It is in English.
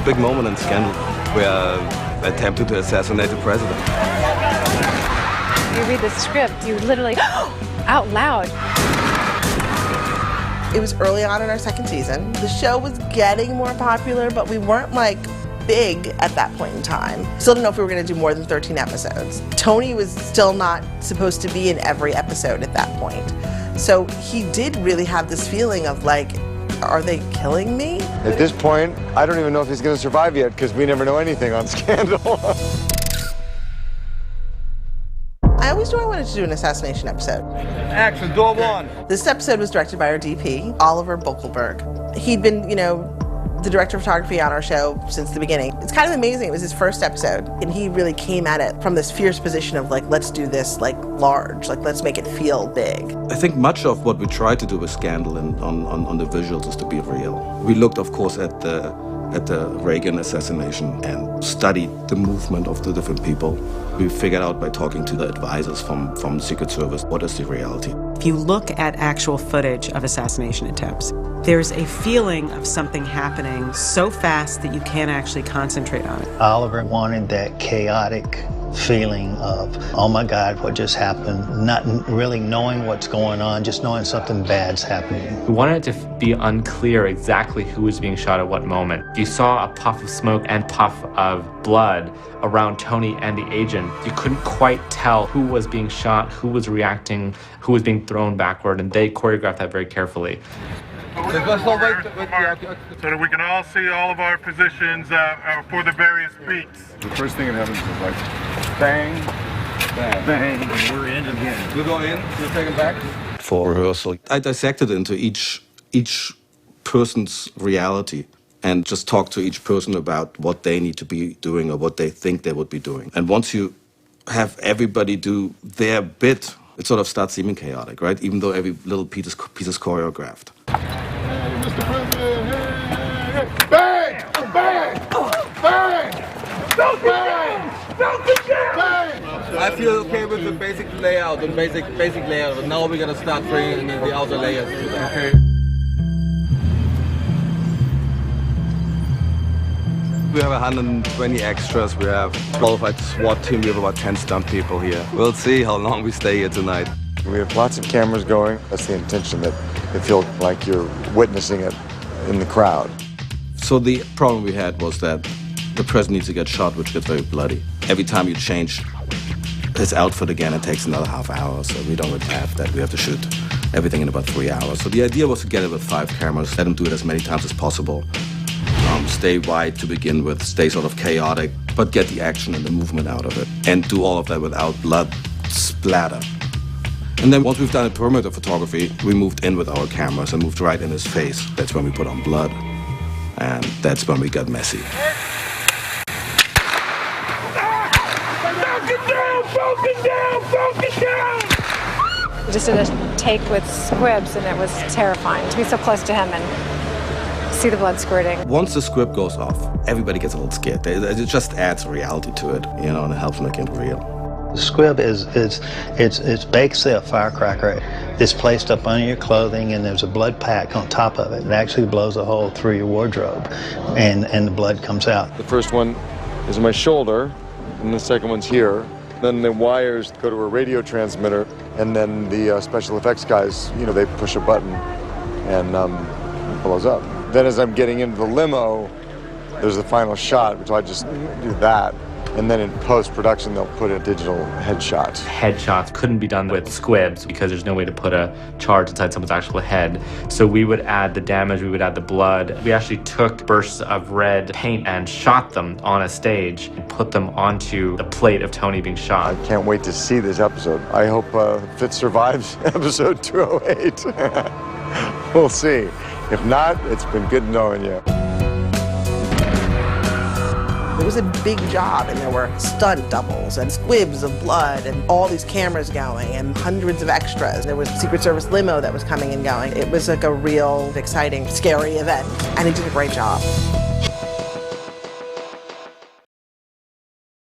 the big moment in Scandal where attempted to assassinate the president. You read the script, you literally, out loud. It was early on in our second season. The show was getting more popular, but we weren't like big at that point in time. Still didn't know if we were going to do more than 13 episodes. Tony was still not supposed to be in every episode at that point. So he did really have this feeling of like, are they killing me? At this point, I don't even know if he's going to survive yet because we never know anything on Scandal. I always knew I wanted to do an assassination episode. Action, door one. This episode was directed by our DP, Oliver BOKELBERG. He'd been, the director of photography on our show since the beginning. It's kind of amazing. It was his first episode, and he really came at it from this fierce position of like, let's do this like large, like let's make it feel big. I think much of what we tried to do with Scandal and on the visuals is to be real. We looked, of course, at the Reagan assassination and studied the movement of the different people. We figured out by talking to the advisors from the Secret Service, what is the reality. If you look at actual footage of assassination attempts, there's a feeling of something happening so fast that you can't actually concentrate on it. Oliver wanted that chaotic feeling of, oh my God, what just happened? Not really knowing what's going on, just knowing something bad's happening. We wanted it to be unclear exactly who was being shot at what moment. You saw a puff of smoke and puff of blood around Tony and the agent. You couldn't quite tell who was being shot, who was reacting, who was being thrown backward, and they choreographed that very carefully. So that we can all see all of our positions for the various beats. The first thing that happens is like, bang, bang, bang, and we're in again. We'll go in, we'll take it back. For rehearsal, I dissected into each person's reality and just talked to each person about what they need to be doing or what they think they would be doing. And once you have everybody do their bit, it sort of starts seeming chaotic, right? Even though every little piece is choreographed. Mr. President, hey. Bang! Bang! Bang! Don't get down! Don't get down! I feel okay with the basic layout and basic layout, but now we're gonna start bringing in the outer layers. Okay. We have 120 extras, we have a qualified SWAT team, we have about 10 stunt people here. We'll see how long we stay here tonight. We have lots of cameras going. That's the intention, that it feels like you're witnessing it in the crowd. So the problem we had was that the president needs to get shot, which gets very bloody. Every time you change his outfit again, it takes another half hour, so we don't really have that. We have to shoot everything in about 3 hours. So the idea was to get it with 5 cameras, let him do it as many times as possible. Stay wide to begin with, stay sort of chaotic, but get the action and the movement out of it. And do all of that without blood splatter. And then once we've done a perimeter photography, we moved in with our cameras and moved right in his face. That's when we put on blood. And that's when we got messy. We just did a take with squibs, and it was terrifying to be so close to him and see the blood squirting. Once the script goes off, everybody gets a little scared. It just adds reality to it, and it helps make it real. The squib is basically a firecracker. It's placed up under your clothing, and there's a blood pack on top of it. It actually blows a hole through your wardrobe, and the blood comes out. The first one is on my shoulder, and the second one's here. Then the wires go to a radio transmitter, and then the special effects guys, they push a button, and it blows up. Then as I'm getting into the limo, there's the final shot, which I just do that. And then in post-production, they'll put a digital headshot. Headshots couldn't be done with squibs because there's no way to put a charge inside someone's actual head. So we would add the damage, we would add the blood. We actually took bursts of red paint and shot them on a stage and put them onto the plate of Tony being shot. I can't wait to see this episode. I hope Fitz survives episode 208. We'll see. If not, it's been good knowing you. It was a big job, and there were stunt doubles and squibs of blood and all these cameras going and hundreds of extras. There was a Secret Service limo that was coming and going. It was like a real exciting, scary event, and he did a great job.